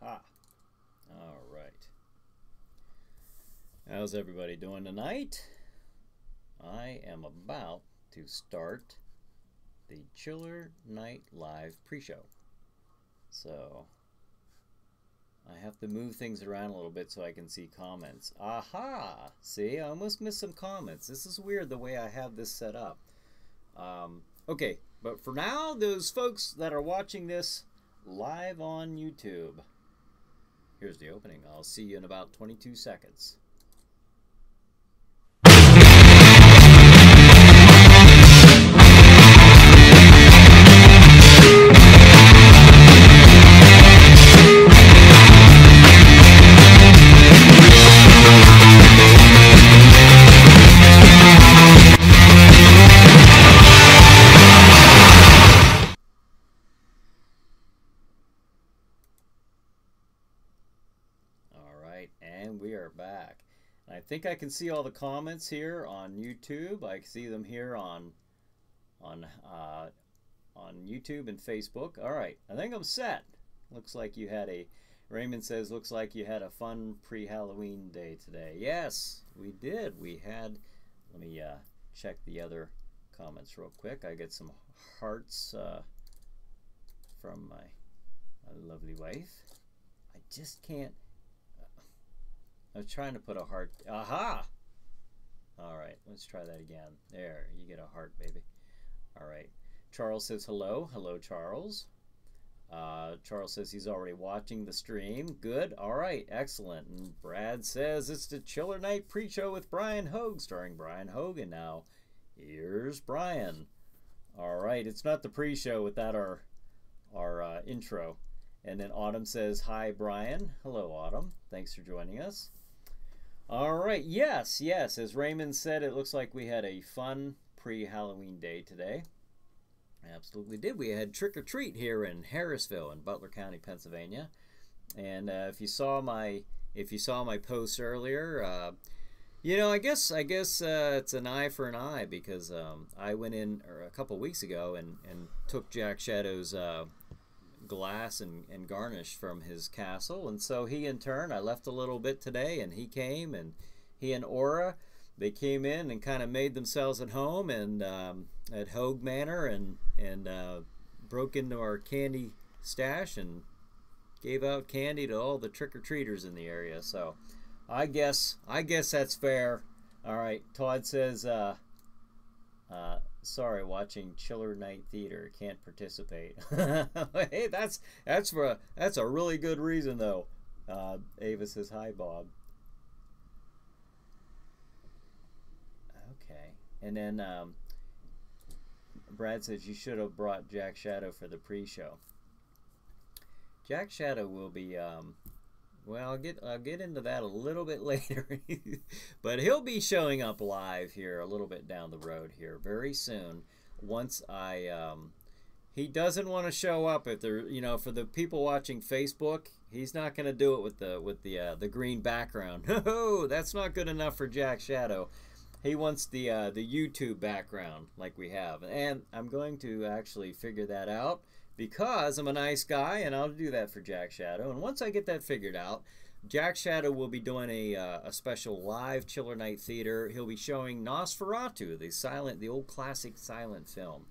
Aha. All right. How's everybody doing tonight? I am about to start the Chiller Night Live pre-show. So I have to move things around a little bit so I can see comments. Aha! See, I almost missed some comments. This is weird the way I have this set up. Okay, but for now, those folks that are watching this live on YouTube, here's the opening. I'll see you in about 22 seconds. And we are back. And I think I can see all the comments here on YouTube. I can see them here on YouTube and Facebook. All right, I think I'm set. Looks like you had a, Raymond says, looks like you had a fun pre-Halloween day today. Yes, we did. We had, let me check the other comments real quick. I get some hearts from my lovely wife. I just can't. I was trying to put a heart. Aha! All right, let's try that again. There, you get a heart, baby. All right. Charles says hello. Hello, Charles. Charles says he's already watching the stream. Good. All right, excellent. And Brad says it's the Chiller Night pre-show with Brian Hogue, starring Brian Hogue. And now, here's Brian. All right, it's not the pre-show without our intro. And then Autumn says, hi, Brian. Hello, Autumn. Thanks for joining us. All right. Yes, yes. As Raymond said, it looks like we had a fun pre-Halloween day today. Absolutely did. We had trick or treat here in Harrisville in Butler County, Pennsylvania. And if you saw my post earlier, you know, I guess it's an eye for an eye because I went in a couple weeks ago and took Jack Shadow's glass and garnish from his castle, and so he in turn, I left a little bit today, and he came, and he and Aura, they came in and kind of made themselves at home and at Hogue Manor and broke into our candy stash and gave out candy to all the trick-or-treaters in the area. So I guess that's fair. All right, Todd says sorry, watching Chiller Night Theater, can't participate. Hey, that's a really good reason though. Ava says hi, Bob. Okay, and then Brad says you should have brought Jack Shadow for the pre-show. Jack Shadow will be well, I'll get into that a little bit later, but he'll be showing up live here a little bit down the road here very soon. Once he doesn't want to show up if there, you know, for the people watching Facebook, he's not going to do it with the green background. No, that's not good enough for Jack Shadow. He wants the YouTube background like we have, and I'm going to actually figure that out. Because I'm a nice guy, and I'll do that for Jack Shadow. And once I get that figured out, Jack Shadow will be doing a special live Chiller Night Theater. He'll be showing Nosferatu, the old classic silent film.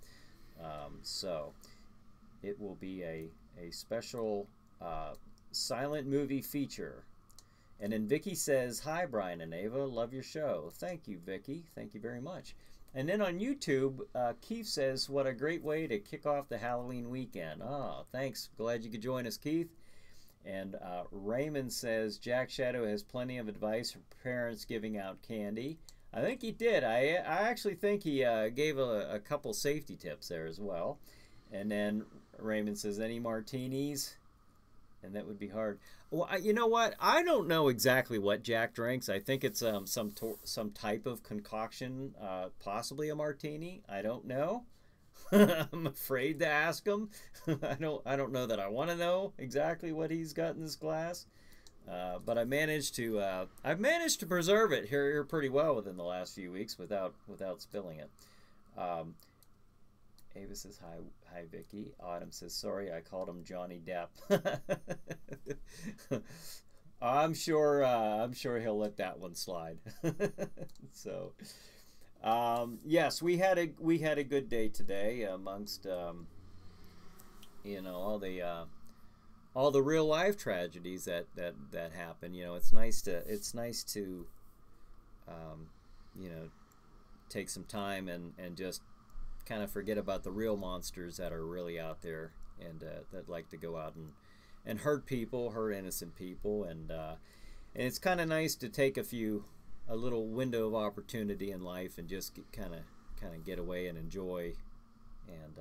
So it will be a special silent movie feature. And then Vicky says, hi, Brian and Ava. Love your show. Thank you, Vicky. Thank you very much. And then on YouTube, Keith says, what a great way to kick off the Halloween weekend. Oh, thanks. Glad you could join us, Keith. And Raymond says, Jack Shadow has plenty of advice for parents giving out candy. I think he did. I actually think he gave a couple safety tips there as well. And then Raymond says, any martinis? And that would be hard. Well, you know what? I don't know exactly what Jack drinks. I think it's some type of concoction, possibly a martini. I don't know. I'm afraid to ask him. I don't know that I want to know exactly what he's got in this glass. But I've managed to preserve it here pretty well within the last few weeks without spilling it. Ava says hi Vicky. Autumn says sorry I called him Johnny Depp. I'm sure he'll let that one slide. So yes, we had a good day today amongst you know, all the real life tragedies that happen. You know, it's nice to you know, take some time and just kind of forget about the real monsters that are really out there and that like to go out and hurt people, hurt innocent people, and it's kind of nice to take a little window of opportunity in life and just kind of get away and enjoy and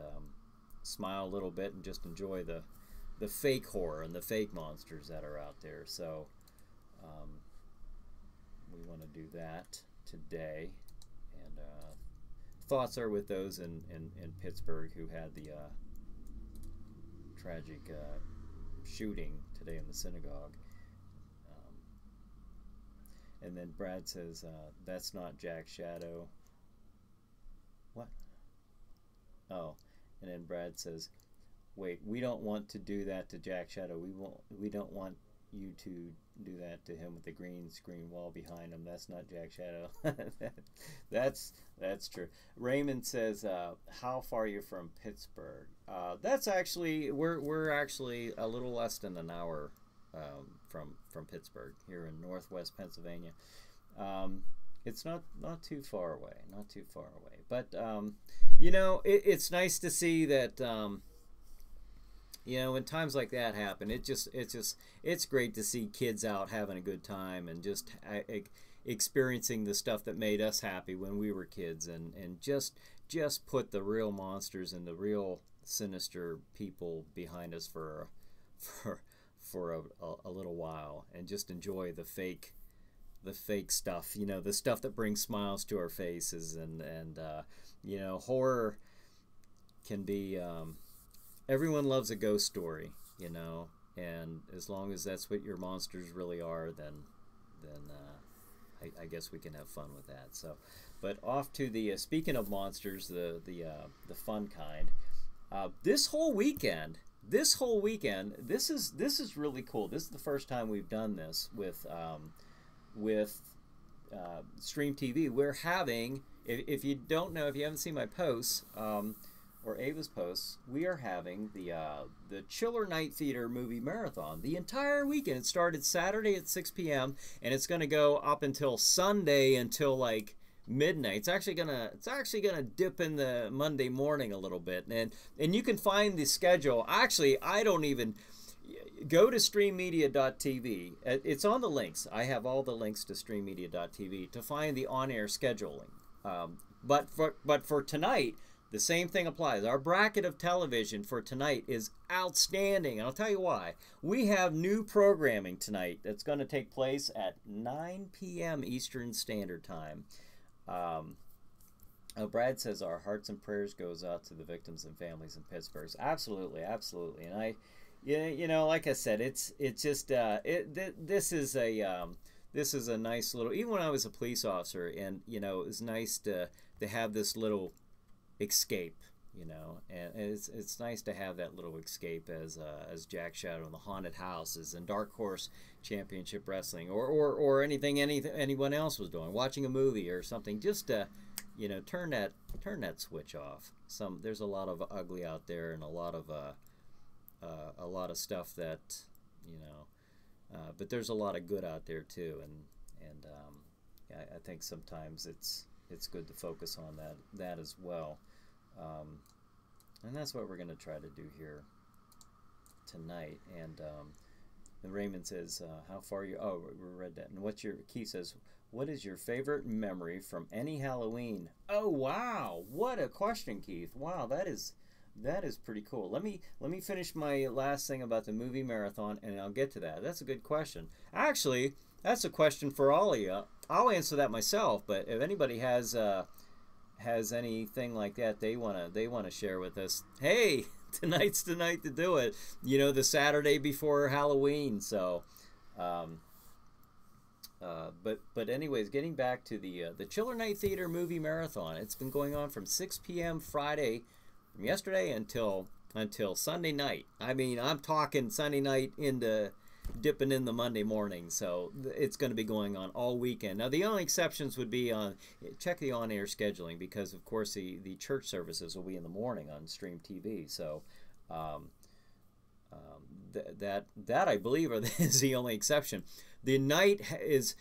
smile a little bit and just enjoy the fake horror and the fake monsters that are out there. So we want to do that today, and thoughts are with those in Pittsburgh who had the tragic shooting today in the synagogue. And then Brad says, that's not Jack Shadow. What? Oh, and then Brad says, wait, we don't want to do that to Jack Shadow. We don't want you to do that to him with the green screen wall behind him. That's not Jack Shadow. That's true. Raymond says, how far are you from Pittsburgh? That's actually we're actually a little less than an hour from Pittsburgh here in northwest Pennsylvania. It's not too far away, But you know, it's nice to see that. You know, when times like that happen, it's great to see kids out having a good time and just experiencing the stuff that made us happy when we were kids, and just put the real monsters and the real sinister people behind us for a little while, and just enjoy the fake stuff. You know, the stuff that brings smiles to our faces, and you know, horror can be. Everyone loves a ghost story, you know, and as long as that's what your monsters really are, then I guess we can have fun with that. So, but off to the speaking of monsters, the fun kind. This whole weekend, this is really cool. This is the first time we've done this with Stream TV. We're having, if you don't know, if you haven't seen my posts. Or Ava's posts, we are having the Chiller Night Theater movie marathon the entire weekend. It started Saturday at 6 p.m. and it's going to go up until Sunday until like midnight. It's actually gonna dip in the Monday morning a little bit, and you can find the schedule. Actually, I don't even go to streammedia.tv. It's on the links. I have all the links to streammedia.tv to find the on-air scheduling. But for tonight, the same thing applies. Our bracket of television for tonight is outstanding. And I'll tell you why. We have new programming tonight that's going to take place at 9 p.m. Eastern Standard Time. Brad says our hearts and prayers goes out to the victims and families in Pittsburgh. Absolutely, absolutely. And you know, like I said, it's just this is a nice little. Even when I was a police officer, and you know, it was nice to have this little escape, you know, and it's nice to have that little escape as Jack Shadow and the Haunted Houses and Dark Horse Championship Wrestling or anything anyone else was doing, watching a movie or something, just to, you know, turn that switch off. There's a lot of ugly out there, and a lot of stuff that, you know, but there's a lot of good out there too, and I think sometimes it's good to focus on that as well. And that's what we're going to try to do here tonight. And Raymond says, how far are you? Oh, we read that. And Keith says, what is your favorite memory from any Halloween? Oh, wow. What a question, Keith. Wow, that is pretty cool. Let me finish my last thing about the movie marathon, and I'll get to that. That's a good question. Actually, that's a question for all of you. I'll answer that myself, but if anybody has anything like that they wanna share with us, hey, tonight's the night to do it. You know, the Saturday before Halloween. So, but anyways, getting back to the Chiller Night Theater movie marathon. It's been going on from 6 p.m. Friday from yesterday until Sunday night. I mean, I'm talking Sunday night into dipping in the Monday morning, so it's going to be going on all weekend. Now, the only exceptions would be on check the on-air scheduling, because of course the church services will be in the morning on Stream TV. So that I believe is the only exception. The night is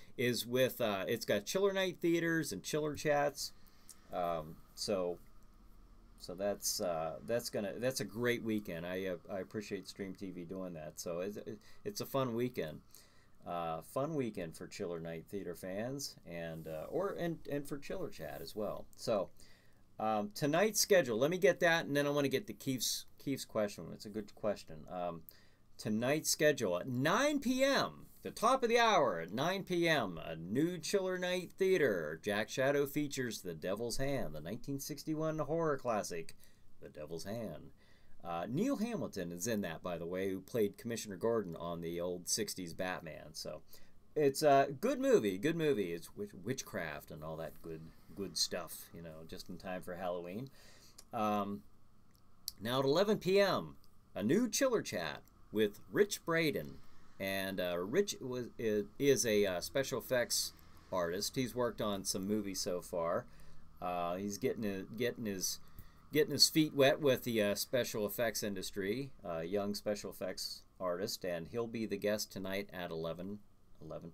with it's got chiller night theaters and chiller chats. So that's a great weekend. I appreciate Stream TV doing that. So it's a fun weekend. Fun weekend for Chiller Night Theater fans and for Chiller Chat as well. So tonight's schedule. Let me get that, and then I want to get to Keith's question. It's a good question. Tonight's schedule at 9 p.m. the top of the hour at 9 p.m. a new Chiller Night Theater. Jack Shadow features The Devil's Hand, the 1961 horror classic, The Devil's Hand. Neil Hamilton is in that, by the way, who played Commissioner Gordon on the old 60s Batman. So it's a good movie. Good movie. It's witchcraft and all that good stuff, you know, just in time for Halloween. Now at 11 p.m., a new Chiller Chat with Rich Braden. And Rich is a special effects artist. He's worked on some movies so far. He's getting his feet wet with the special effects industry. Young special effects artist, and he'll be the guest tonight at 11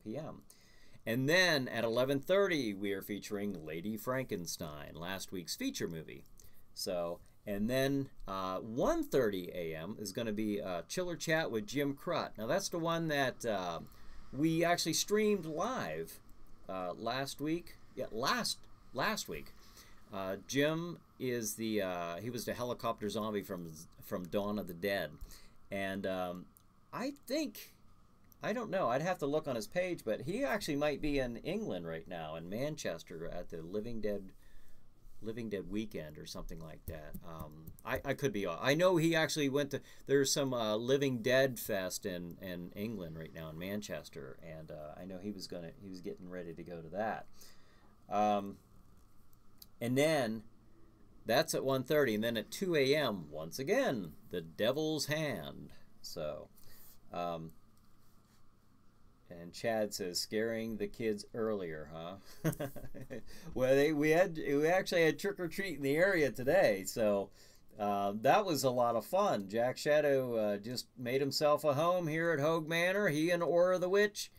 p.m. And then at 11:30 we are featuring Lady Frankenstein, last week's feature movie. So. And then 1:30 a.m. is going to be Chiller Chat with Jim Crut. Now that's the one that we actually streamed live last week. Yeah, last week. Jim is he was the helicopter zombie from Dawn of the Dead, and I don't know. I'd have to look on his page, but he actually might be in England right now, in Manchester, at the Living Dead weekend or something like that. I could be off. I know he actually went to, there's some Living Dead Fest in England right now in Manchester, and I know he was getting ready to go to that. And then that's at 1:30, and then at 2 a.m. once again, The Devil's Hand. So and Chad says, scaring the kids earlier, huh? Well, we actually had trick or treat in the area today, so that was a lot of fun. Jack Shadow just made himself a home here at Hogue Manor. He and Aura the Witch,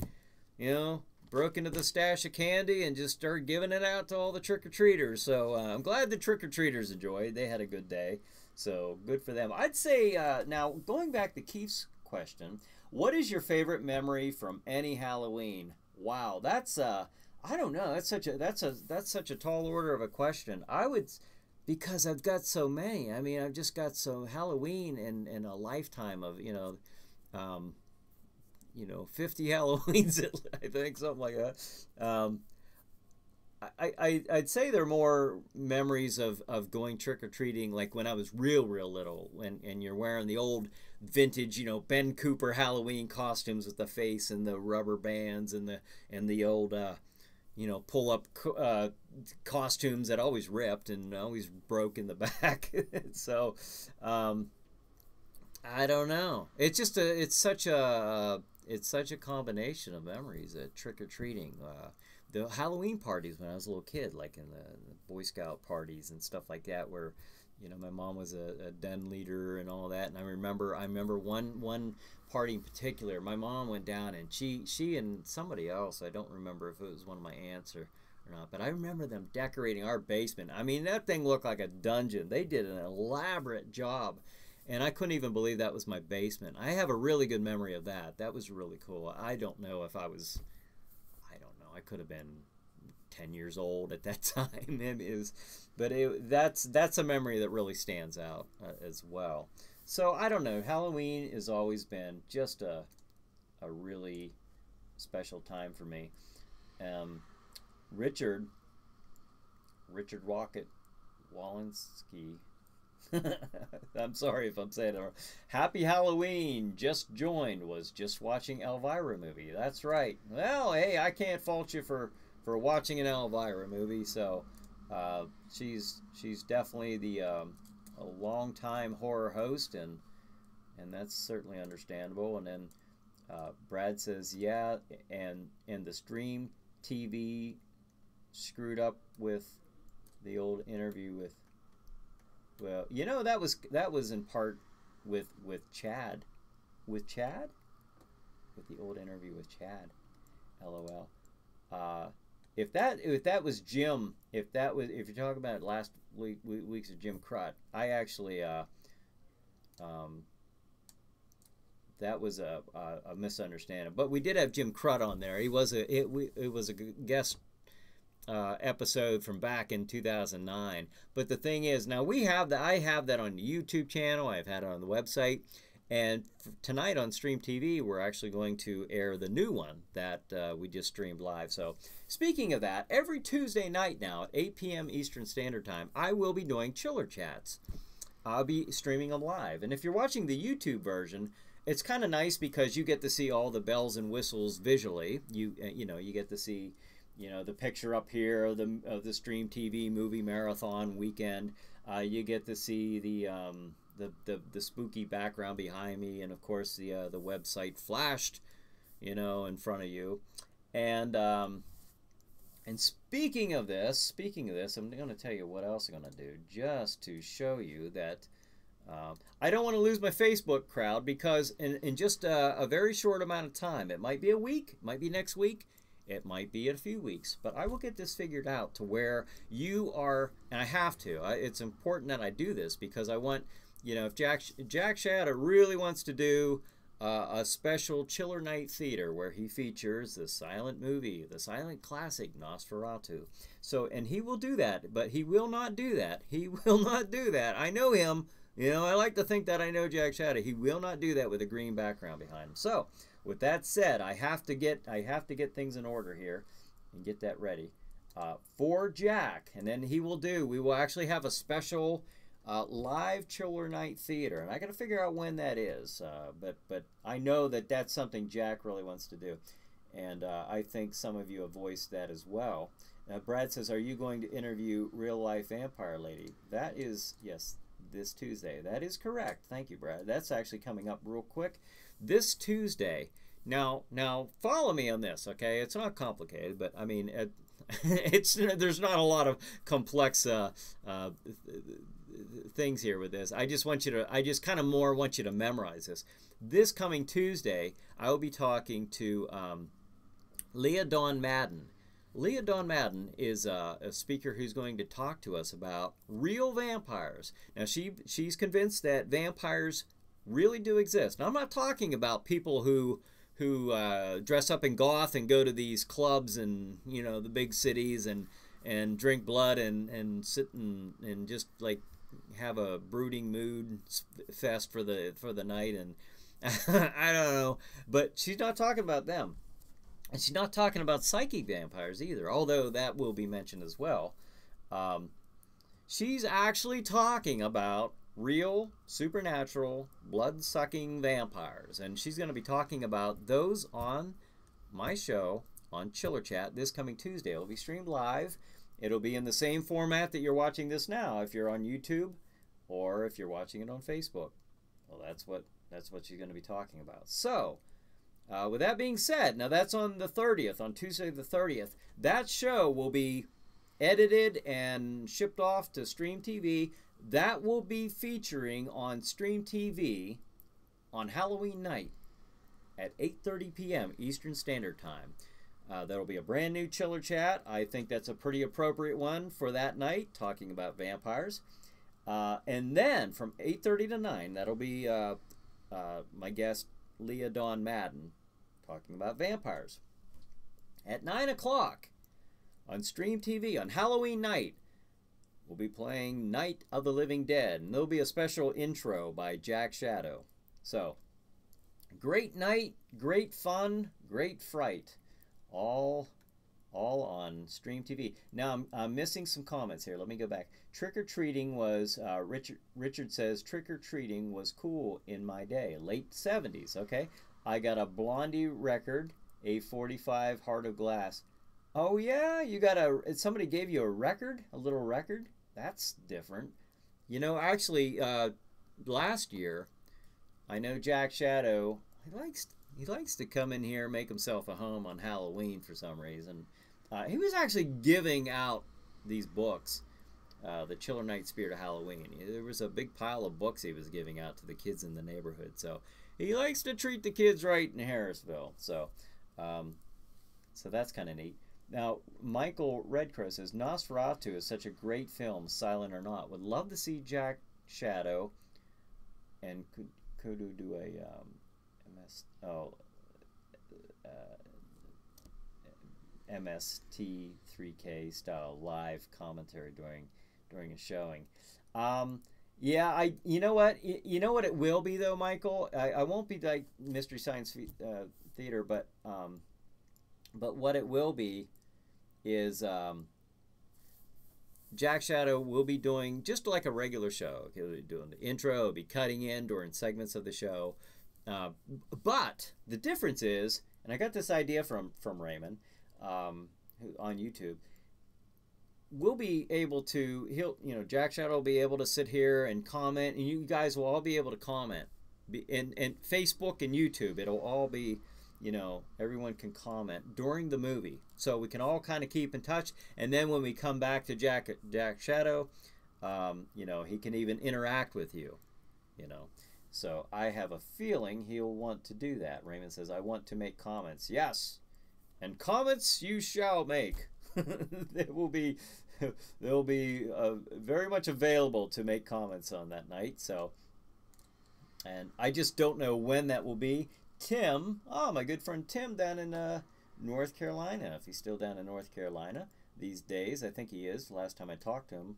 broke into the stash of candy and just started giving it out to all the trick or treaters. So I'm glad the trick or treaters enjoyed. They had a good day, so good for them. I'd say now going back to Keith's question. What is your favorite memory from any Halloween? Wow, that's I don't know. That's such a tall order of a question. I would, because I've got so many. I mean, I've just got so Halloween in a lifetime of 50 Halloweens. I think something like that. I'd say they're more memories of going trick-or-treating, like when I was real little, and you're wearing the old vintage, Ben Cooper Halloween costumes with the face and the rubber bands and the old pull-up costumes that always ripped and always broke in the back. So I don't know. It's just it's such a combination of memories. Trick-or-treating. The Halloween parties when I was a little kid, like in the Boy Scout parties and stuff like that, where my mom was a den leader and all that. And I remember one party in particular. My mom went down, and she and somebody else, I don't remember if it was one of my aunts or not, but I remember them decorating our basement. I mean, that thing looked like a dungeon. They did an elaborate job, and I couldn't even believe that was my basement. I have a really good memory of that. That was really cool. I don't know if I was, I could have been 10 years old at that time. That's a memory that really stands out as well. So I don't know. Halloween has always been just a really special time for me. Richard Walensky. I'm sorry if I'm saying it wrong. Happy Halloween. Just joined. Was just watching Elvira movie. That's right. Well, hey, I can't fault you for watching an Elvira movie. So she's definitely the a long-time horror host, and that's certainly understandable. And then Brad says, yeah, and the Stream TV screwed up with the old interview with, well, you know, that was in part with Chad, with the old interview with Chad. LOL. If that was Jim, if you're talking about last weeks of Jim Crut, I actually that was a misunderstanding. But we did have Jim Crut on there. He was it was a guest episode from back in 2009. But the thing is, now I have that on the YouTube channel. I've had it on the website. And tonight on Stream TV, we're actually going to air the new one that we just streamed live. So speaking of that, every Tuesday night now at 8 p.m. Eastern Standard Time, I will be doing Chiller Chats. I'll be streaming them live. And if you're watching the YouTube version, it's kind of nice because you get to see all the bells and whistles visually. You get to see, the picture up here of the Stream TV movie marathon weekend. You get to see the spooky background behind me, and of course the website flashed, in front of you. And speaking of this, I'm going to tell you what else I'm going to do just to show you that I don't want to lose my Facebook crowd, because in just a very short amount of time, it might be a week, it might be next week, it might be a few weeks, but I will get this figured out to where you are, and I have to. It's important that I do this because I want, if Jack Shadow really wants to do a special Chiller Night Theater where he features the silent movie, the silent classic Nosferatu. So, and he will do that, but he will not do that. He will not do that. I know him. I like to think that I know Jack Shadow. He will not do that with a green background behind him. So, with that said, I have to get things in order here and get that ready for Jack, and then we will actually have a special live Chiller Night Theater, and I got to figure out when that is. But I know that that's something Jack really wants to do, and I think some of you have voiced that as well. Brad says, "Are you going to interview real life vampire lady?" That is, yes, this Tuesday. That is correct. Thank you, Brad. That's actually coming up real quick this Tuesday. Now follow me on this, okay? It's not complicated, but I mean, there's not a lot of complex things here with this. I just kind of more want you to memorize this. This coming Tuesday, I will be talking to Leah Dawn Madden. Leah Dawn Madden is a speaker who's going to talk to us about real vampires. Now, she's convinced that vampires really do exist. Now, I'm not talking about people who dress up in goth and go to these clubs and, the big cities and drink blood and sit and just like have a brooding mood fest for the night, and I don't know, but she's not talking about them. And she's not talking about psychic vampires either, although that will be mentioned as well. She's actually talking about real, supernatural, blood-sucking vampires. And she's going to be talking about those on my show on Chiller Chat this coming Tuesday. It'll be streamed live. It'll be in the same format that you're watching this now if you're on YouTube or if you're watching it on Facebook. Well, that's what she's going to be talking about. So, with that being said, now that's on the 30th, on Tuesday the 30th. That show will be edited and shipped off to Stream TV. That will be featuring on Stream TV on Halloween night at 8:30 p.m. Eastern Standard Time. That'll be a brand new Chiller Chat. I think that's a pretty appropriate one for that night, talking about vampires. And then from 8:30 to 9, that'll be my guest, Leah Dawn Madden, talking about vampires. At 9 o'clock on Stream TV on Halloween night, we'll be playing Night of the Living Dead, and there'll be a special intro by Jack Shadow. So, great night, great fun, great fright, all on Stream TV. Now, I'm missing some comments here. Let me go back. Trick-or-treating was, Richard says, trick-or-treating was cool in my day. Late 70s, okay? I got a Blondie record, a 45 Heart of Glass. Oh, yeah? You got somebody gave you a record? A little record? That's different. You know, actually, last year, I know Jack Shadow. He likes to come in here and make himself a home on Halloween for some reason. He was actually giving out these books, The Chiller Night Spirit of Halloween. There was a big pile of books he was giving out to the kids in the neighborhood. So he likes to treat the kids right in Harrisville. So, so that's kind of neat. Now, Michael Redcrow says, Nosferatu is such a great film, silent or not. Would love to see Jack Shadow and could do a MST3K style live commentary during a showing. Yeah, you know what it will be though, Michael. I won't be like Mystery Science Theater, but what it will be is Jack Shadow will be doing just like a regular show. He'll be doing the intro, he'll be cutting in during segments of the show. But the difference is, and I got this idea from Raymond on YouTube. We'll be able to, Jack Shadow will be able to sit here and comment, and you guys will all be able to comment. And Facebook and YouTube, it'll all be, everyone can comment during the movie. So we can all kind of keep in touch. And then when we come back to Jack Shadow, he can even interact with you, So I have a feeling he'll want to do that. Raymond says, I want to make comments. Yes. And comments you shall make. They'll be very much available to make comments on that night. So, and I just don't know when that will be. Tim, my good friend Tim down in North Carolina, if he's still down in North Carolina these days. I think he is. Last time I talked to him.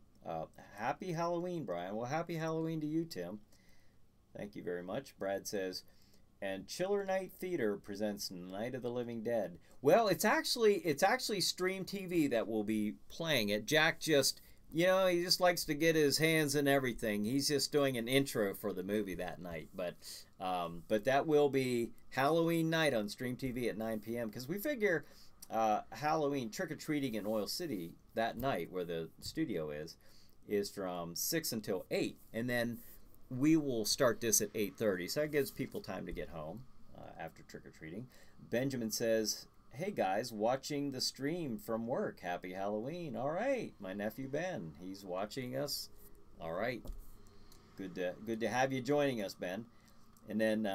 Happy Halloween, Brian. Well, happy Halloween to you, Tim. Thank you very much. Brad says, and Chiller Night Theater presents Night of the Living Dead. Well, it's actually Stream TV that will be playing it. Jack just, he just likes to get his hands in everything. He's just doing an intro for the movie that night. But that will be Halloween night on Stream TV at 9 p.m. because we figure Halloween trick-or-treating in Oil City that night, where the studio is from 6 until 8. And then we will start this at 8:30, so that gives people time to get home after trick-or-treating. Benjamin says, hey guys, watching the stream from work. Happy Halloween. All right, my nephew Ben, he's watching us. All right, good to have you joining us, Ben. And then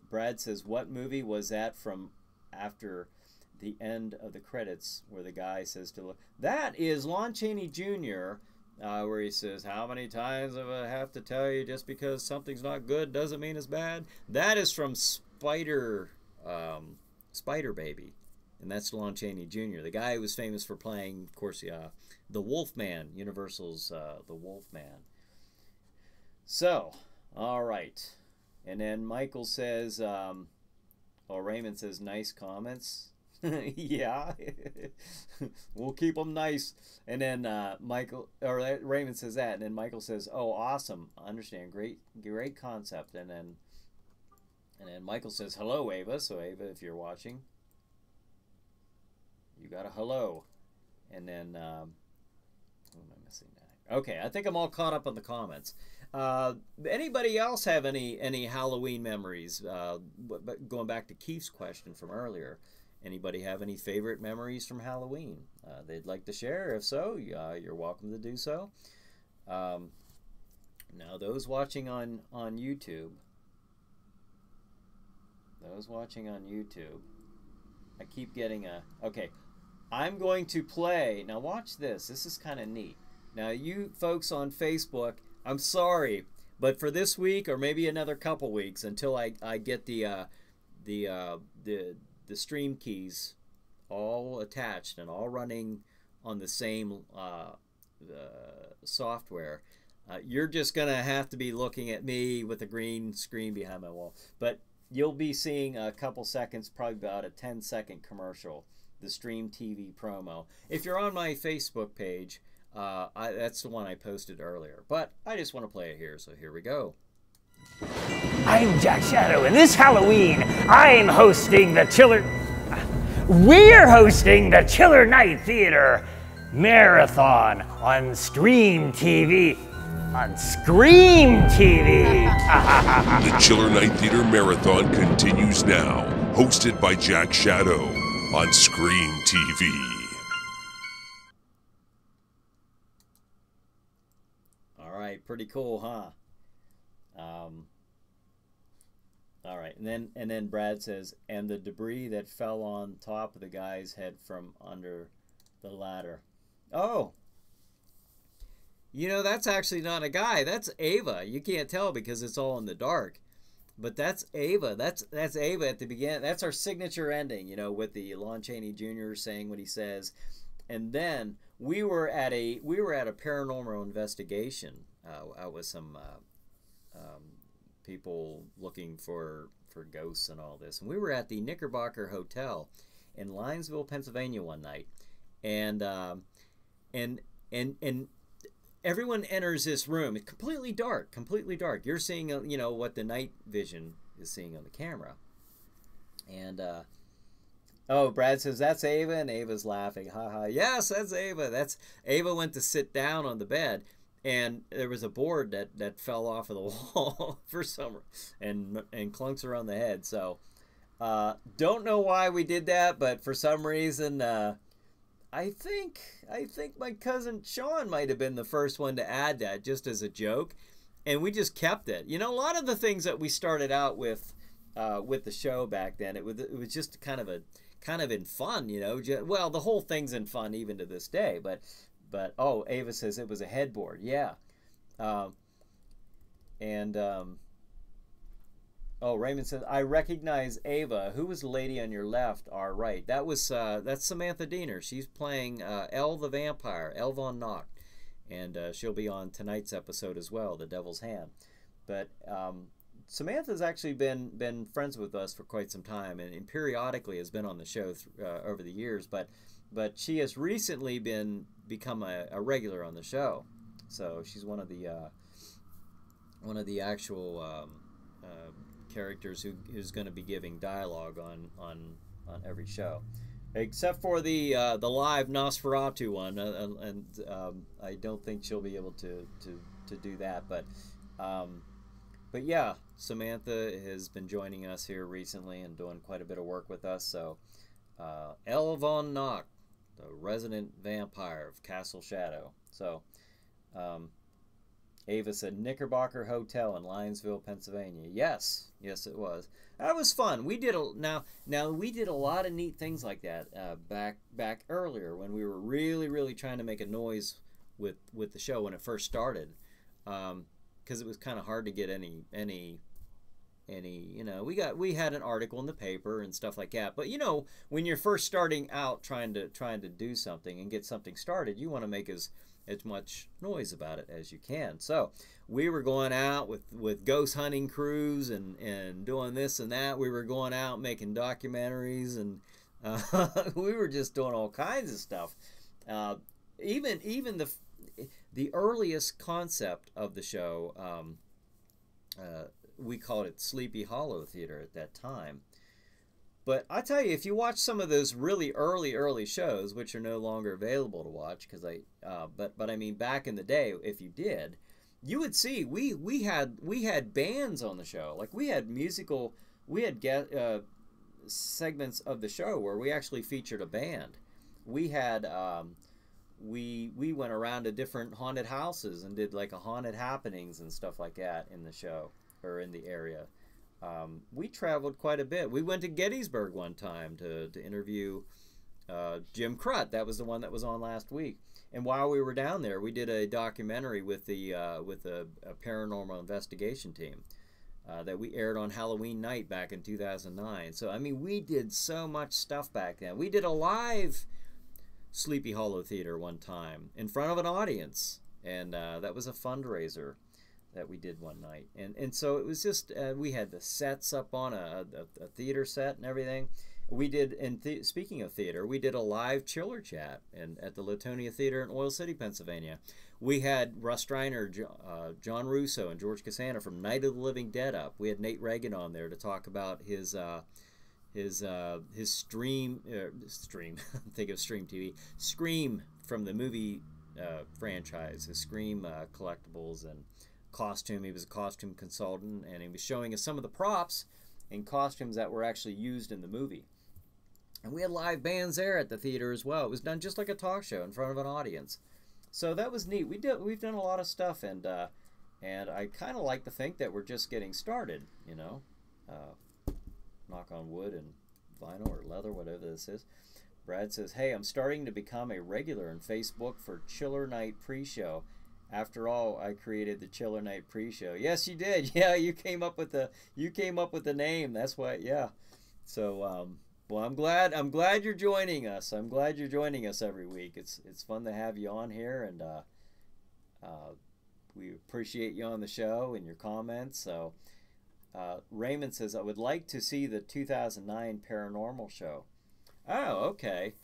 Brad says, what movie was that from after the end of the credits where the guy says to look? That is Lon Chaney Jr., where he says, how many times do I have to tell you, just because something's not good doesn't mean it's bad? That is from Spider Baby, and that's Lon Chaney Jr., the guy who was famous for playing, of course, the Wolfman, Universal's the Wolfman. So, all right. And then Michael says, Raymond says, nice comments. Yeah, we'll keep them nice. And then Raymond says that, and then Michael says, oh, awesome, understand, great concept. And then Michael says, hello, Ava. So Ava, if you're watching, you got a hello. And then who am I missing now? Okay, I think I'm all caught up on the comments. Anybody else have any Halloween memories? Going back to Keith's question from earlier, anybody have any favorite memories from Halloween they'd like to share? If so, you're welcome to do so. Now, those watching on YouTube, I keep getting okay, I'm going to play. Now, watch this. This is kind of neat. Now, you folks on Facebook, I'm sorry, but for this week or maybe another couple weeks until I get the stream keys all attached and all running on the same software, you're just going to have to be looking at me with a green screen behind my wall. But you'll be seeing a couple seconds, probably about a 10-second commercial, the Stream TV promo. If you're on my Facebook page, that's the one I posted earlier. But I just want to play it here, so here we go. I'm Jack Shadow, and this Halloween, I'm hosting the Chiller... We're hosting the Chiller Night Theater Marathon on Stream TV. on Scream TV. The Chiller Night Theater Marathon continues now, hosted by Jack Shadow on Scream TV. All right, pretty cool, huh? All right, and then Brad says, and the debris that fell on top of the guy's head from under the ladder. Oh, you know, that's actually not a guy. That's Ava. You can't tell because it's all in the dark. But that's Ava. That's Ava at the beginning. That's our signature ending, you know, with the Lon Chaney Jr. saying what he says. And then we were at a paranormal investigation out with some people looking for ghosts and all this. And we were at the Knickerbocker Hotel in Linesville, Pennsylvania one night. And everyone enters this room. It's completely dark, completely dark. You're seeing, you know, what the night vision is seeing on the camera. And, oh, Brad says, that's Ava, and Ava's laughing. Ha ha. Yes, that's Ava. Ava went to sit down on the bed, and there was a board that fell off of the wall for some, and clunks her on the head. So, don't know why we did that, but for some reason, I think my cousin Sean might have been the first one to add that just as a joke, and we just kept it. You know, a lot of the things that we started out with the show back then, it was just kind of in fun, you know. Well, the whole thing's in fun even to this day, but oh, Ava says it was a headboard, yeah, oh, Raymond says, I recognize Ava. Who was the lady on your left, our right? That's Samantha Diener. She's playing Elle the Vampire, Elle Von Nocht. And she'll be on tonight's episode as well, The Devil's Hand. But Samantha's actually been friends with us for quite some time, and periodically has been on the show over the years. But she has recently become a regular on the show. So she's one of the actual characters who's going to be giving dialogue on every show, except for the live Nosferatu one, and I don't think she'll be able to do that. But yeah, Samantha has been joining us here recently and doing quite a bit of work with us. So Elle Von Nocht, the resident vampire of Castle Shadow. So Ava said Knickerbocker Hotel in Linesville, Pennsylvania. Yes, it was. That was fun. We did we did a lot of neat things like that back earlier when we were really trying to make a noise with the show when it first started, because it was kind of hard to get any you know, we had an article in the paper and stuff like that. But you know, when you're first starting out trying to do something and get something started, you want to make as much noise about it as you can. So we were going out with ghost hunting crews and doing this and that. We were going out making documentaries, and we were just doing all kinds of stuff. Even the earliest concept of the show, we called it Sleepy Hollow Theater at that time. But I tell you, if you watch some of those really early shows, which are no longer available to watch, because but I mean back in the day, if you did, you would see we had bands on the show. Like we had segments of the show where we actually featured a band. We had we went around to different haunted houses and did like a haunted happenings and stuff like that in the show or in the area. We traveled quite a bit. We went to Gettysburg one time to interview Jim Crut. That was the one that was on last week. And while we were down there, we did a documentary with a paranormal investigation team that we aired on Halloween night back in 2009. So I mean, we did so much stuff back then. We did a live Sleepy Hollow Theater one time in front of an audience, and that was a fundraiser that we did one night. And so it was just, we had the sets up on a theater set and everything. We did, speaking of theater, we did a live chiller chat at the Latonia Theater in Oil City, Pennsylvania. We had Russ Streiner, John Russo, and George Costanza from Night of the Living Dead up. We had Nate Reagan on there to talk about his stream, think of Stream TV, Scream from the movie franchise, his Scream collectibles and costume. He was a costume consultant, and he was showing us some of the props and costumes that were actually used in the movie. And we had live bands there at the theater as well. It was done just like a talk show in front of an audience. So that was neat. We've done a lot of stuff, and I kind of like to think that we're just getting started, you know. Knock on wood and vinyl or leather, whatever this is. Brad says, hey, I'm starting to become a regular in Facebook for Chiller Night pre-show. After all, I created the Chiller Night pre-show. Yes, you did. Yeah, you came up with the name. That's why. Yeah. So, well, I'm glad you're joining us. I'm glad you're joining us every week. It's fun to have you on here, and we appreciate you on the show and your comments. So, Raymond says, I would like to see the 2009 paranormal show. Oh, okay.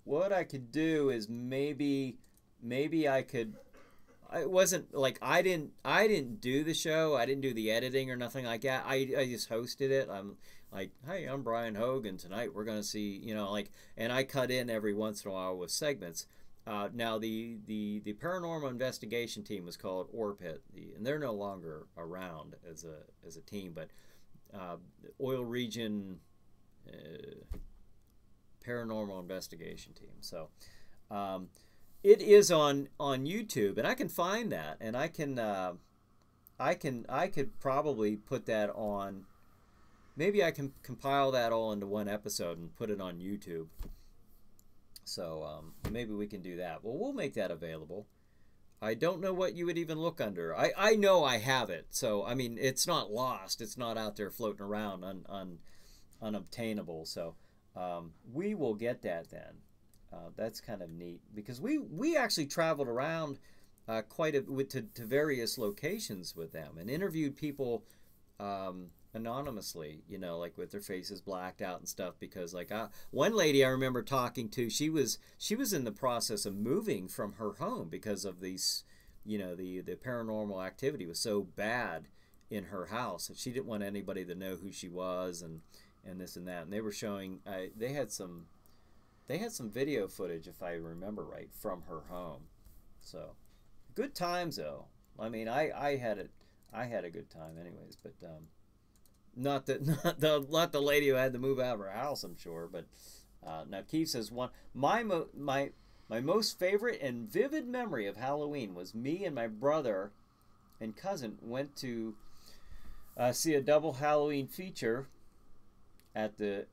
What I could do is maybe I could. It wasn't like I didn't do the show. I didn't do the editing or nothing like that. I just hosted it. I'm like, hey, I'm Brian Hogan. Tonight we're gonna see, you know, like, and I cut in every once in a while with segments. Now the paranormal investigation team was called Orbit, and they're no longer around as a team, but Oil Region paranormal investigation team. So it is on YouTube, and I can find that, and I could probably put that on. Maybe I can compile that all into one episode and put it on YouTube. So maybe we can do that. Well, we'll make that available. I don't know what you would even look under. I know I have it. So, I mean, it's not lost. It's not out there floating around unobtainable. So we will get that then. That's kind of neat, because we actually traveled around quite a bit to various locations with them and interviewed people anonymously, you know, like with their faces blacked out and stuff, because like one lady I remember talking to, she was in the process of moving from her home because of these, you know, the paranormal activity was so bad in her house that she didn't want anybody to know who she was, and this and that. And they were showing they had some video footage, if I remember right, from her home. So good times though. I mean, I had a good time anyways, but not the lady who had to move out of her house, I'm sure. But now Keith says, my most favorite and vivid memory of Halloween was me and my brother and cousin went to see a double Halloween feature at the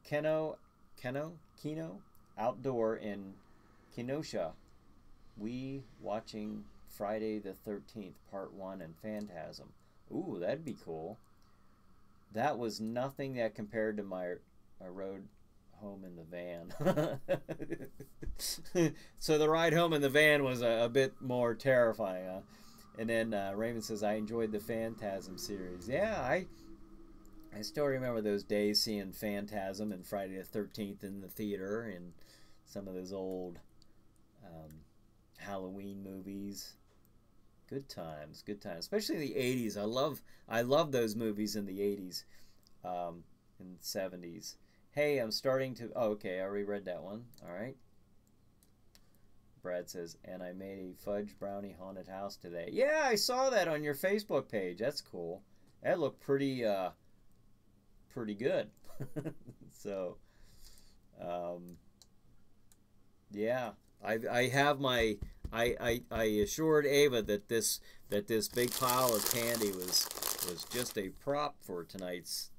Keno Outdoor in Kenosha. We watching Friday the 13th Part 1 and Phantasm. Ooh, that'd be cool. That was nothing that compared to my rode home in the van. So the ride home in the van was a bit more terrifying, huh? And then Raymond says, I enjoyed the Phantasm series. Yeah, I still remember those days seeing Phantasm and Friday the 13th in the theater and some of those old Halloween movies. Good times, especially the 80s. I love those movies in the 80s, and 70s. Hey, I'm starting to. Oh, okay, I already read that one. All right. Brad says, and I made a fudge brownie haunted house today. Yeah, I saw that on your Facebook page. That's cool. That looked pretty good. So, yeah, I have my. I assured Ava that this big pile of candy was just a prop for tonight's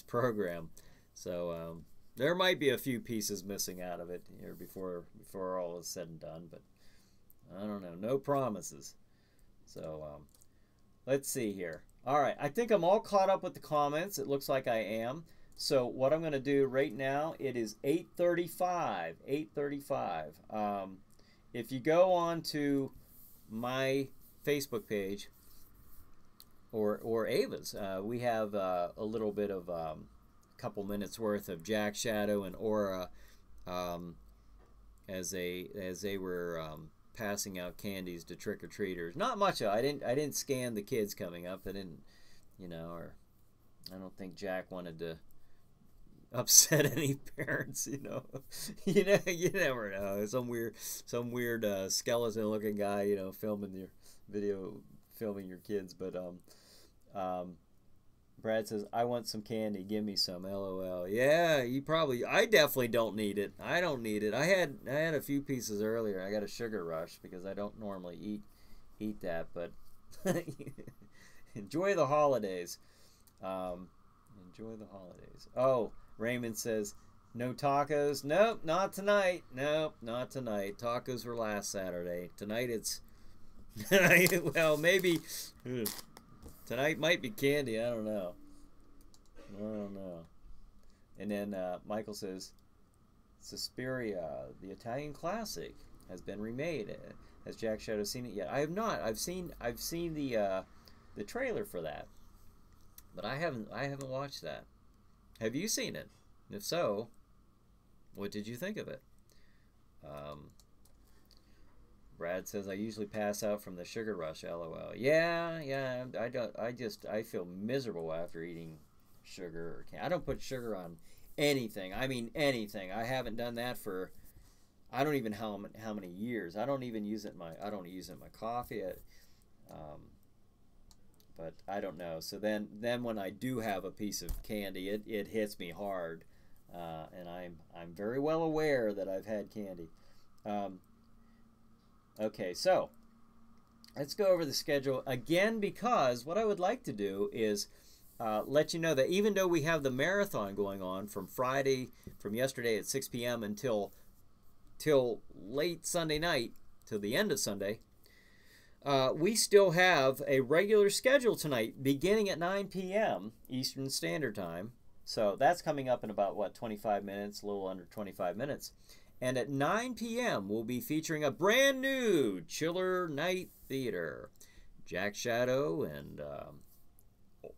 program. So there might be a few pieces missing out of it here before all is said and done, but I don't know. No promises. So let's see here. All right, I think I'm all caught up with the comments. It looks like I am. So what I'm going to do right now, it is 8:35. 8:35. If you go on to my Facebook page or Ava's, we have a little bit of couple minutes worth of Jack Shadow and Aura as they were passing out candies to trick-or-treaters. Not much of it. I didn't scan the kids coming up. I didn't, you know, or I don't think Jack wanted to upset any parents, you know. You never know. Some weird skeleton looking guy, you know, filming your kids. But Brad says, I want some candy, give me some, LOL. Yeah, I definitely don't need it. I don't need it. I had a few pieces earlier. I got a sugar rush because I don't normally eat that, but enjoy the holidays. Enjoy the holidays. Oh, Raymond says, no tacos? Nope, not tonight. Nope, not tonight. Tacos were last Saturday. Tonight it's... well, maybe... Tonight might be candy. I don't know. And then Michael says, Suspiria, the Italian classic, has been remade. Has Jack Shadow seen it yet? I have not. I've seen the trailer for that, but I haven't watched that. Have you seen it? If so, what did you think of it? Brad says, I usually pass out from the sugar rush, LOL. Yeah, I feel miserable after eating sugar or candy. I don't put sugar on anything. I mean anything. I haven't done that for, I don't even know how many years. I don't use it in my coffee. But I don't know. So then when I do have a piece of candy, it hits me hard. And I'm very well aware that I've had candy. Okay, so let's go over the schedule again, because what I would like to do is let you know that even though we have the marathon going on from yesterday at 6 p.m. until late Sunday night, till the end of Sunday, we still have a regular schedule tonight beginning at 9 p.m. Eastern Standard Time. So that's coming up in about, 25 minutes, a little under 25 minutes. And at 9 p.m., we'll be featuring a brand new Chiller Night Theater. Jack Shadow and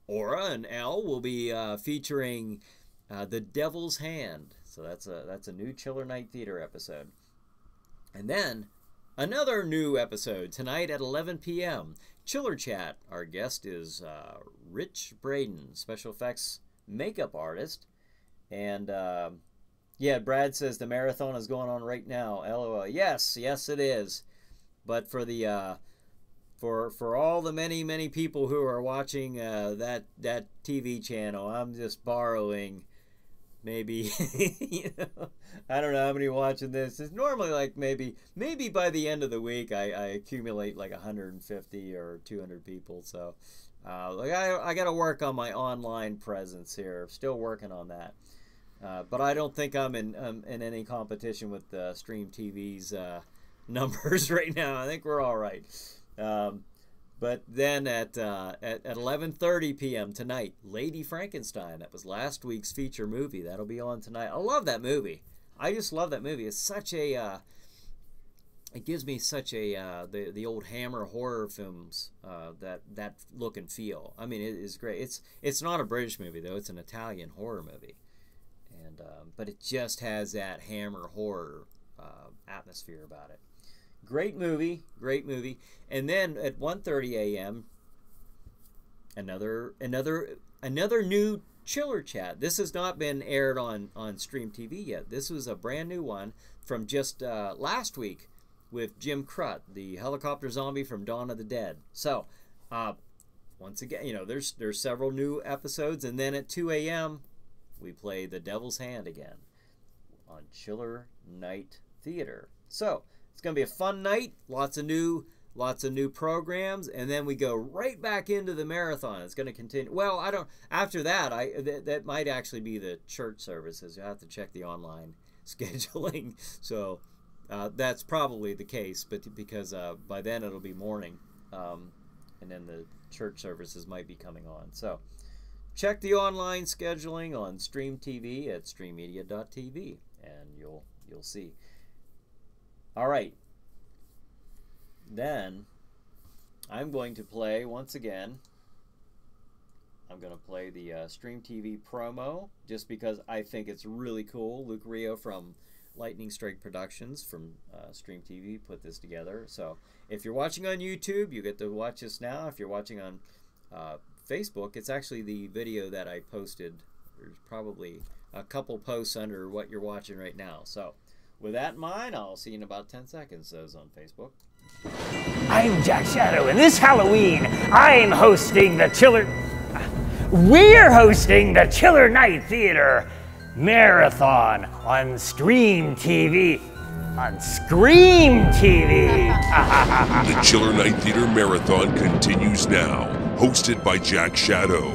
Aura and Elle will be featuring The Devil's Hand. So that's a new Chiller Night Theater episode. And then another new episode tonight at 11 p.m. Chiller Chat. Our guest is Rich Braden, special effects makeup artist. And yeah, Brad says the marathon is going on right now. LOL. Yes, it is. But for the for all the many people who are watching that TV channel, I'm just borrowing maybe I don't know how many watching this. It's normally like maybe by the end of the week I accumulate like 150 or 200 people. So I got to work on my online presence here. Still working on that. But I don't think I'm in any competition with Stream TV's numbers right now. I think we're all right. But then at 11:30 p.m. tonight, Lady Frankenstein. That was last week's feature movie. That'll be on tonight. I love that movie. I just love that movie. It's such a it gives me such a the old Hammer horror films that look and feel. I mean, it is great. It's not a British movie though. It's an Italian horror movie. And but it just has that Hammer horror atmosphere about it. Great movie. And then at 1:30 a.m. another new Chiller Chat. This has not been aired on Stream TV yet. This was a brand new one from just last week with Jim Crut, the helicopter zombie from Dawn of the Dead. So once again, there's several new episodes, and then at 2 a.m. we play The Devil's Hand again on Chiller Night Theater. So it's going to be a fun night, lots of new programs, and then we go right back into the marathon. It's going to continue. Well, after that, that might actually be the church services. You have to check the online scheduling. So that's probably the case, but because by then it'll be morning, and then the church services might be coming on. So check the online scheduling on Stream TV at streammedia.tv, and you'll see. All right. Then I'm going to play once again. I'm going to play the Stream TV promo just because I think it's really cool. Luke Rio from Lightning Strike Productions from Stream TV put this together. So if you're watching on YouTube, you get to watch this now. If you're watching on Facebook, it's actually the video that I posted There's probably a couple posts under what you're watching right now. So with that in mind, I'll see you in about 10 seconds, says on Facebook. I'm Jack Shadow, and this Halloween, I'm hosting the Chiller... We're hosting the Chiller Night Theater Marathon on Scream TV. On Scream TV! The Chiller Night Theater Marathon continues now, hosted by Jack Shadow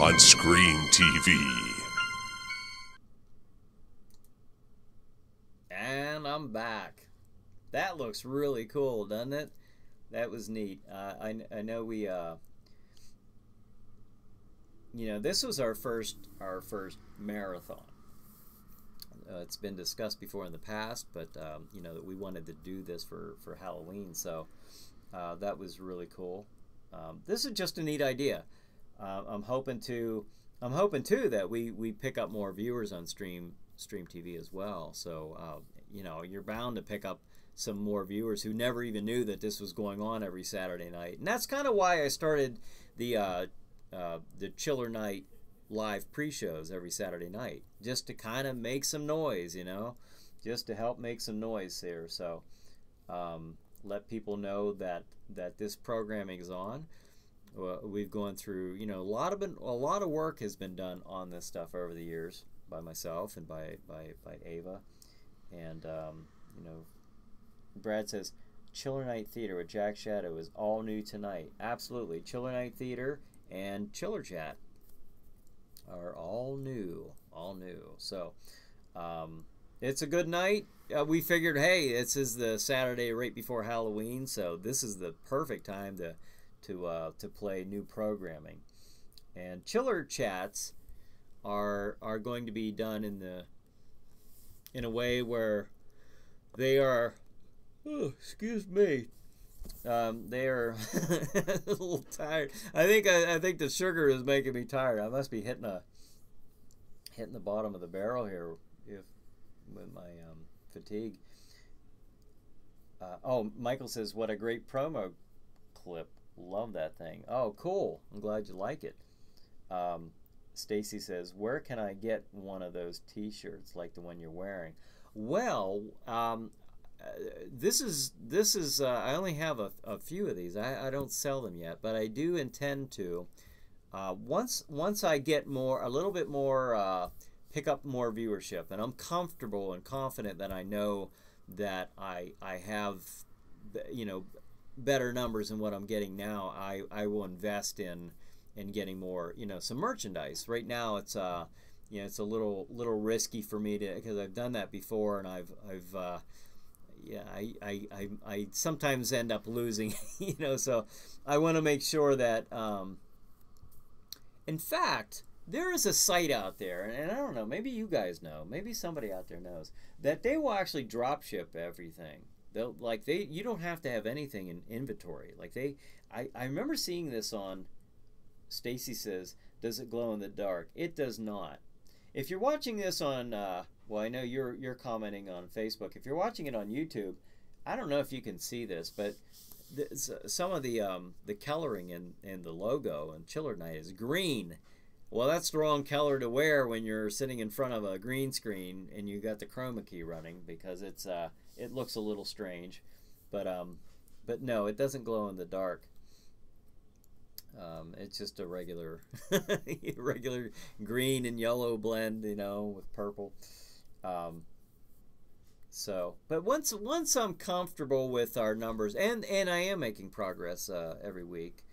on Scream TV. And I'm back. That looks really cool, doesn't it? That was neat. I know we, you know, this was our first marathon. It's been discussed before in the past, but you know, that we wanted to do this for Halloween, so that was really cool. This is just a neat idea. I'm hoping too that we pick up more viewers on Stream TV as well. So you know, you're bound to pick up some more viewers who never even knew that this was going on every Saturday night, and that's kind of why I started the Chiller Night live pre-shows every Saturday night, just to kind of make some noise, you know, just to help make some noise here. So let people know that this programming is on. We've gone through, you know, a lot of work has been done on this stuff over the years by myself and by Ava, and you know, Brad says Chiller Night Theater with Jack Shadow is all new tonight. Absolutely, Chiller Night Theater and Chiller Chat are all new. So it's a good night. We figured, hey, this is the Saturday right before Halloween, so this is the perfect time to play new programming. And Chiller Chats are going to be done in a way where they are, oh, excuse me, they are a little tired. I think the sugar is making me tired. I must be hitting the bottom of the barrel here with my fatigue. Oh, Michael says, what a great promo clip. Love that thing. Oh, cool. I'm glad you like it. Stacy says, where can I get one of those t-shirts like the one you're wearing? Well, this is I only have a few of these. I don't sell them yet, but I do intend to. Once I get a little bit more, pick up more viewership, and I'm comfortable and confident that I know that I have, you know, better numbers than what I'm getting now, I will invest in getting more, you know, some merchandise. Right now it's you know, it's a little risky for me because I've done that before, and I've yeah, I sometimes end up losing, you know, so I want to make sure that, in fact, there is a site out there, and I don't know, maybe you guys know, maybe somebody out there knows, that they will actually drop ship everything. You don't have to have anything in inventory. Like I remember seeing this on, Stacy says, does it glow in the dark? It does not. If you're watching this on, well, I know you're commenting on Facebook. If you're watching it on YouTube, I don't know if you can see this, but some of the coloring in the logo and Chiller Night is green. Well, that's the wrong color to wear when you're sitting in front of a green screen and you got the chroma key running, because it looks a little strange. But no, it doesn't glow in the dark. It's just a regular green and yellow blend, you know, with purple. So, but once I'm comfortable with our numbers, and I am making progress every week,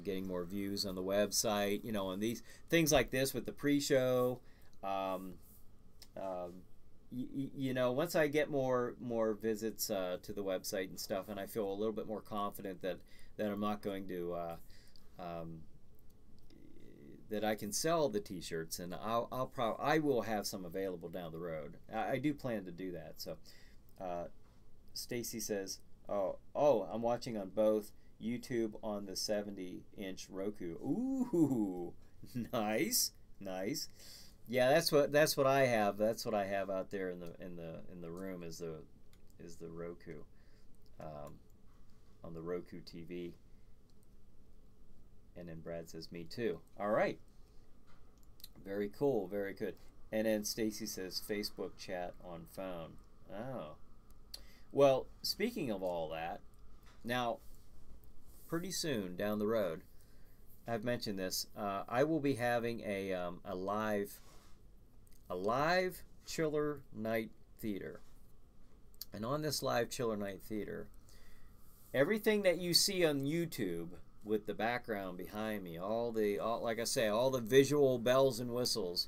getting more views on the website, you know, on these things like this with the pre-show. You know, once I get more visits to the website and stuff, and I feel a little bit more confident that I'm not going to that I can sell the t-shirts, and I will have some available down the road. I do plan to do that. So Stacy says, oh, I'm watching on both YouTube on the 70-inch Roku. Ooh, nice. Yeah, that's what I have. That's what I have out there in the room is the Roku, on the Roku TV. And then Brad says, me too. All right. Very cool, very good. And then Stacy says Facebook chat on phone. Oh. Well, speaking of all that, now, pretty soon down the road, I've mentioned this, I will be having a live Chiller Night Theater. And on this live Chiller Night Theater, everything that you see on YouTube with the background behind me, like I say, all the visual bells and whistles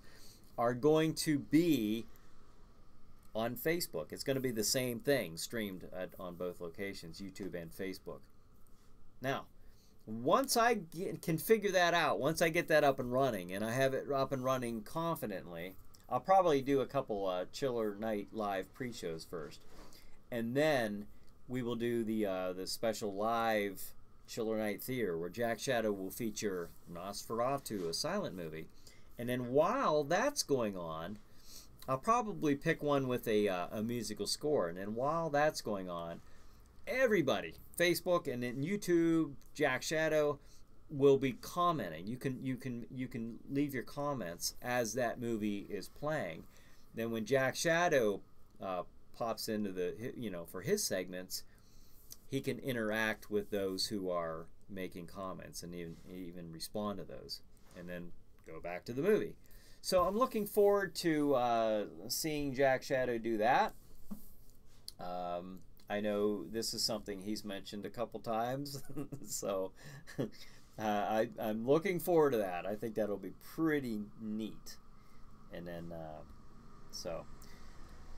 are going to be on Facebook. It's going to be the same thing streamed on both locations, YouTube and Facebook. Now, once I can figure that out, once I get that up and running, and I have it up and running confidently, I'll probably do a couple Chiller Night live pre-shows first. And then we will do the special live Chiller Night Theater, where Jack Shadow will feature Nosferatu, a silent movie. And then while that's going on, I'll probably pick one with a musical score. And then while that's going on, everybody, Facebook and then YouTube, Jack Shadow, will be commenting. You can leave your comments as that movie is playing. Then when Jack Shadow pops into the, for his segments, he can interact with those who are making comments and even respond to those, and then go back to the movie. So I'm looking forward to seeing Jack Shadow do that. I know this is something he's mentioned a couple times, so I'm looking forward to that. I think that'll be pretty neat. And then,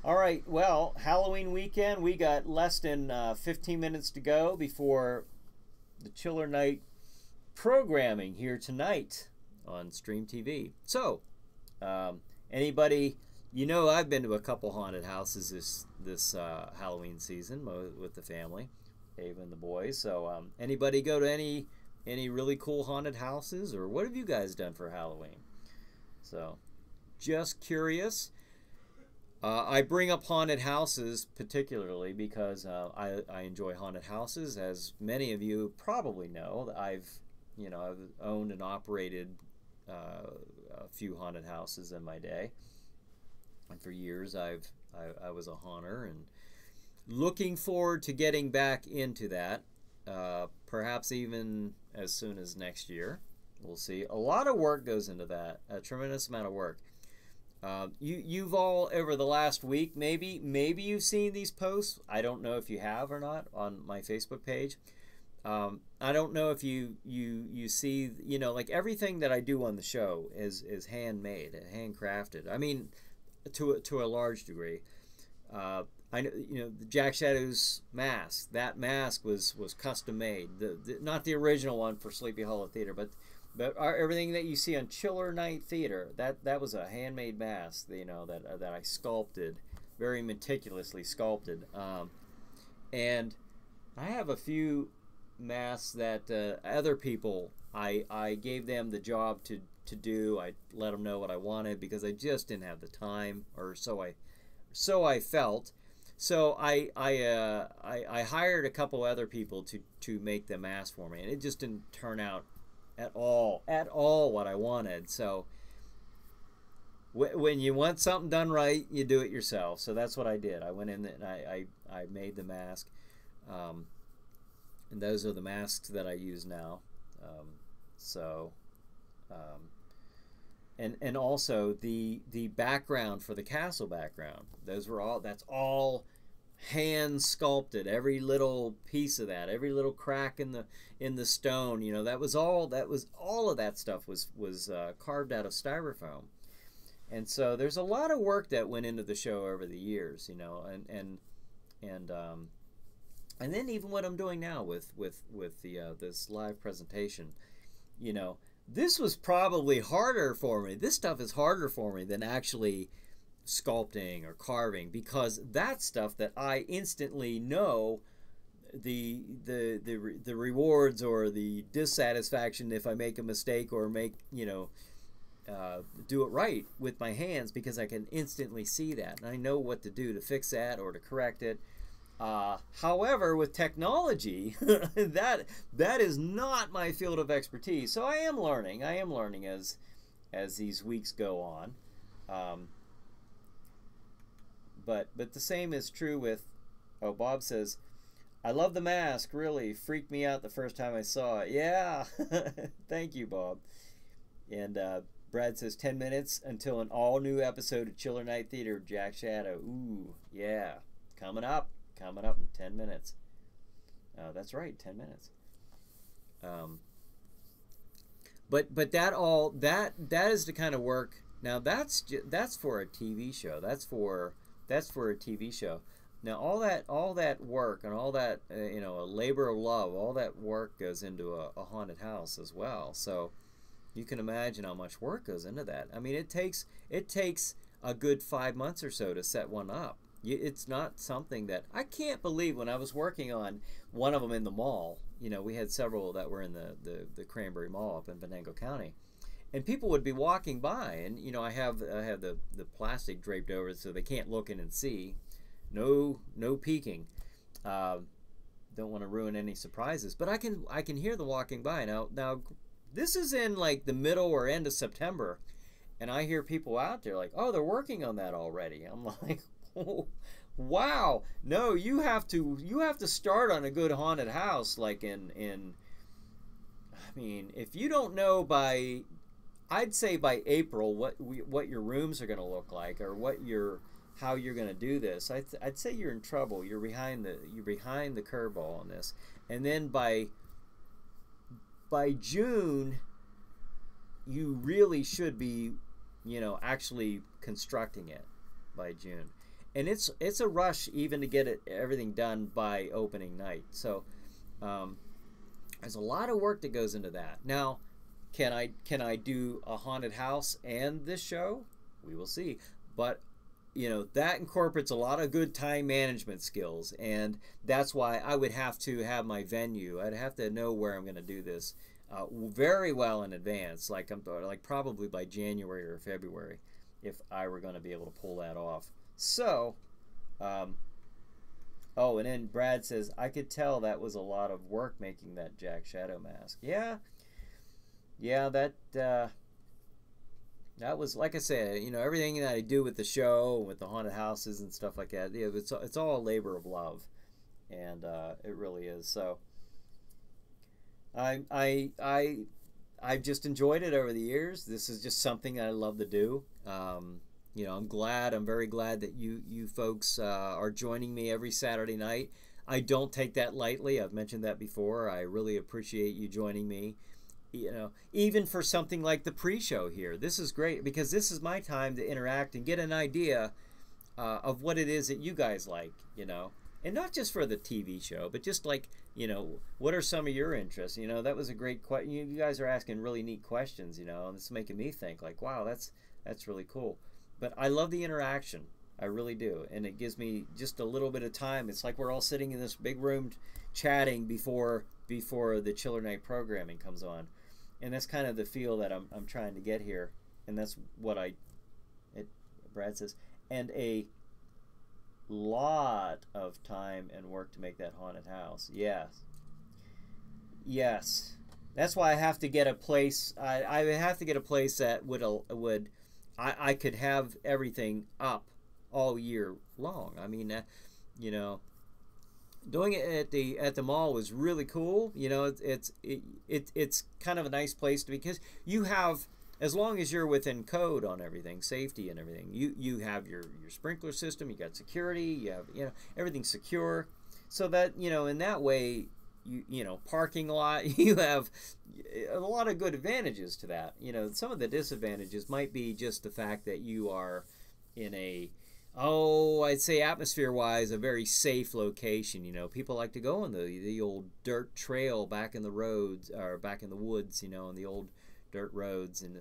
all right, well, Halloween weekend, we got less than 15 minutes to go before the Chiller Night programming here tonight on Stream TV. So, anybody, I've been to a couple haunted houses this Halloween season with the family, Ava and the boys. So, anybody go to any really cool haunted houses, or what have you guys done for Halloween? So, just curious. I bring up haunted houses particularly because I enjoy haunted houses, as many of you probably know. I've owned and operated a few haunted houses in my day, and for years I was a haunter, and looking forward to getting back into that, perhaps even as soon as next year. We'll see. A lot of work goes into that, a tremendous amount of work. You've all, over the last week, maybe you've seen these posts. I don't know if you have or not on my Facebook page. I don't know if you see, like everything that I do on the show is handmade, handcrafted. I mean, to a large degree. I know, the Jack Shadow's mask. That mask was custom made. Not the original one for Sleepy Hollow Theater, but everything that you see on Chiller Night Theater, that was a handmade mask, that I sculpted, very meticulously sculpted. And I have a few masks that other people, I gave them the job to do. I let them know what I wanted because I just didn't have the time, or so I felt. So I hired a couple other people to make the mask for me, and it just didn't turn out at all what I wanted. So when you want something done right, you do it yourself. So that's what I did. I went in and I made the mask, and those are the masks that I use now. And also the background for the castle background, that's all hand sculpted. Every little piece of that, every little crack in the stone, that was all of that stuff was carved out of styrofoam. And so there's a lot of work that went into the show over the years, and then even what I'm doing now with this live presentation, this was probably harder for me. This stuff is harder for me than actually sculpting or carving, because that's stuff that I instantly know the rewards or the dissatisfaction if I make a mistake or do it right with my hands, because I can instantly see that and I know what to do to fix that or to correct it. However, with technology, that is not my field of expertise. So I am learning as these weeks go on. But the same is true with, oh, Bob says, I love the mask, really. Freaked me out the first time I saw it. Yeah, thank you, Bob. And Brad says, 10 minutes until an all-new episode of Chiller Night Theater with Jack Shadow. Ooh, yeah, coming up in 10 minutes. That's right, 10 minutes. But that is the kind of work. Now that's for a TV show. That's for a TV show. Now all that work and all that a labor of love, all that work goes into a haunted house as well. So you can imagine how much work goes into that. I mean, it takes a good 5 months or so to set one up. It's not something that I can't believe. When I was working on one of them in the mall, we had several that were in the Cranberry Mall up in Venango County, and people would be walking by, and I have the plastic draped over it so they can't look in and see. No peeking. Don't want to ruin any surprises, but I can hear them walking by. Now this is in like the middle or end of September, and I hear people out there like, oh, they're working on that already. I'm like, oh, wow. No, you have to start on a good haunted house like in I mean, if you don't know I'd say by April what your rooms are going to look like, or how you're going to do this, I'd say you're in trouble. You're behind the curveball on this. And then by June, you really should be, actually constructing it by June. And it's a rush even to get everything done by opening night. So there's a lot of work that goes into that. Now, can I do a haunted house and this show? We will see. But that incorporates a lot of good time management skills, and that's why I would have to have my venue. I'd have to know where I'm going to do this very well in advance, like probably by January or February, if I were going to be able to pull that off. So, and then Brad says, I could tell that was a lot of work making that Jack Shadow mask. Yeah, that was, like I said, everything that I do with the show, with the haunted houses and stuff like that, it's all a labor of love, and it really is. So I've just enjoyed it over the years. This is just something that I love to do. I'm very glad that you folks are joining me every Saturday night. I don't take that lightly. I've mentioned that before. I really appreciate you joining me. Even for something like the pre-show here, this is great because this is my time to interact and get an idea of what it is that you guys like, and not just for the TV show, but just like, what are some of your interests? That was a great question. You guys are asking really neat questions, and it's making me think like, wow, that's really cool. But I love the interaction. I really do, and it gives me just a little bit of time. It's like we're all sitting in this big room chatting before the Chiller Night programming comes on. And that's kind of the feel that I'm trying to get here, and that's what Brad says, and a lot of time and work to make that haunted house. Yes, that's why I have to get a place. I have to get a place that would I could have everything up all year long. I mean, doing it at the mall was really cool. It's kind of a nice place to be, because you have, as long as you're within code on everything, safety and everything, you have your sprinkler system, you got security, you have everything's secure, so that in that way parking lot, you have a lot of good advantages to that. Some of the disadvantages might be just the fact that you are in I'd say atmosphere-wise, a very safe location. People like to go on the old dirt trail back in the roads, or back in the woods, on the old dirt roads, and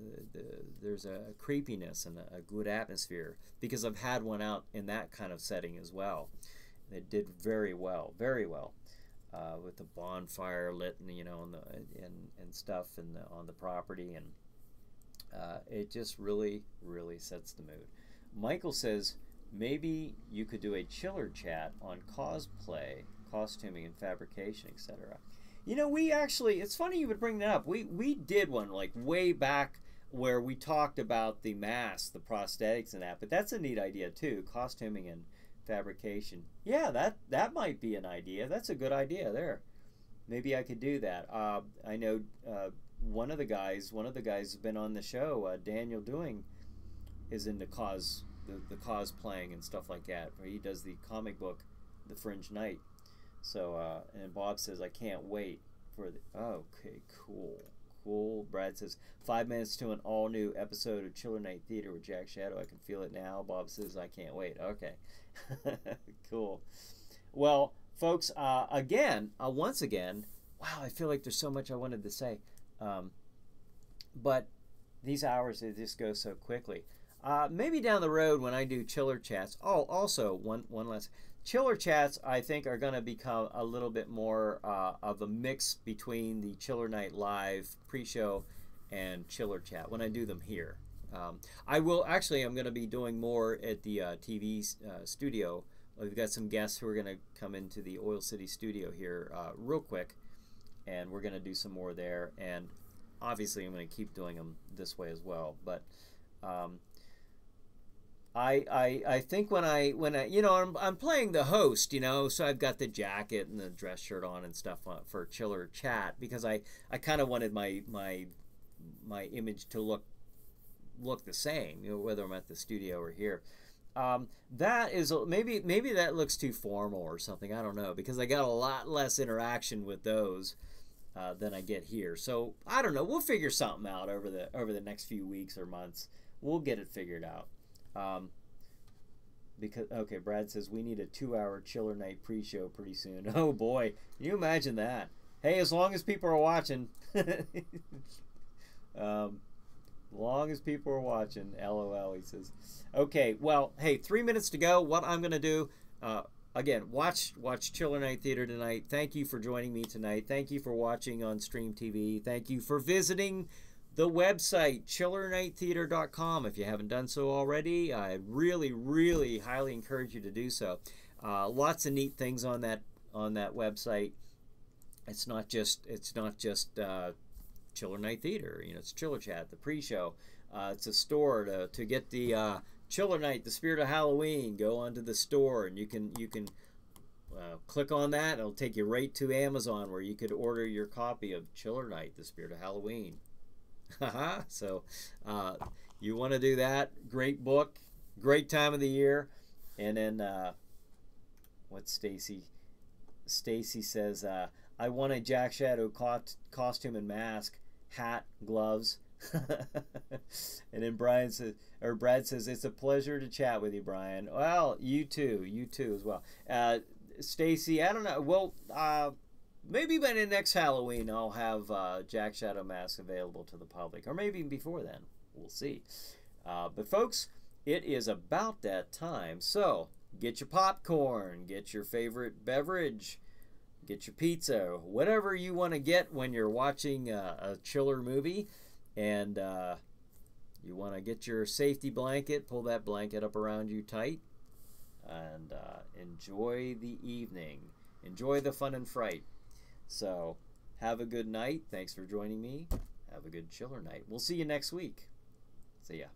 there's a creepiness and a good atmosphere, because I've had one out in that kind of setting as well. It did very well, with the bonfire lit, and and stuff, and on the property, and it just really sets the mood. Michael says, maybe you could do a chiller chat on cosplay, costuming, and fabrication, etc. We actually, it's funny you would bring that up. We did one like way back where we talked about the masks, the prosthetics, and that. But that's a neat idea too, costuming and fabrication. Yeah, that might be an idea. That's a good idea there. Maybe I could do that. I know one of the guys has been on the show. Daniel Doing is into the cosplaying and stuff like that. Where he does the comic book, The Fringe Knight. So and Bob says I can't wait for the. Okay, cool. Brad says 5 minutes to an all new episode of Chiller Night Theater with Jack Shadow. I can feel it now. Bob says I can't wait. Okay, cool. Well, folks, once again, wow, I feel like there's so much I wanted to say, but these hours, they just go so quickly. Maybe down the road when I do Chiller Chats. Oh, also one last. Chiller Chats, I think, are going to become a little bit more of a mix between the Chiller Night Live pre-show and Chiller Chat when I do them here. I'm going to be doing more at the TV studio. We've got some guests who are going to come into the Oil City studio here real quick, and we're going to do some more there. And obviously, I'm going to keep doing them this way as well. But I think when I I'm playing the host, so I've got the jacket and the dress shirt on and stuff for Chiller Chat because I kind of wanted my image to look the same, whether I'm at the studio or here. That is maybe that looks too formal or something. I don't know, because I got a lot less interaction with those than I get here. So I don't know. We'll figure something out over the next few weeks or months. We'll get it figured out. Okay, Brad says we need a 2-hour Chiller Night pre-show pretty soon. Oh boy, can you imagine that? Hey, as long as people are watching. Long as people are watching, LOL, he says. Okay, well, hey, 3 minutes to go. What I'm going to do, again, watch Chiller Night Theater tonight. Thank you for joining me tonight. Thank you for watching on Stream TV. Thank you for visiting the website, chillernighttheater.com. If you haven't done so already, I really, really highly encourage you to do so. Lots of neat things on that website. It's not just Chiller Night Theater. It's Chiller Chat, the pre-show. It's a store to get the Chiller Night, the Spirit of Halloween. Go onto the store and you can click on that. It'll take you right to Amazon where you could order your copy of Chiller Night, the Spirit of Halloween. So you want to do that. Great book, great time of the year. And then what's Stacy says, I want a Jack Shadow costume and mask, hat, gloves. And then Brad says it's a pleasure to chat with you, Brian. Well, you too as well. Stacy, I don't know. Well, maybe by the next Halloween I'll have Jack Shadow masks available to the public, or maybe before then. We'll see. But folks, it is about that time. So get your popcorn, get your favorite beverage, get your pizza, whatever you want to get when you're watching a chiller movie, and you want to get your safety blanket, pull that blanket up around you tight, and enjoy the evening. Enjoy the fun and fright. So have a good night. Thanks for joining me. Have a good chiller night. We'll see you next week. See ya.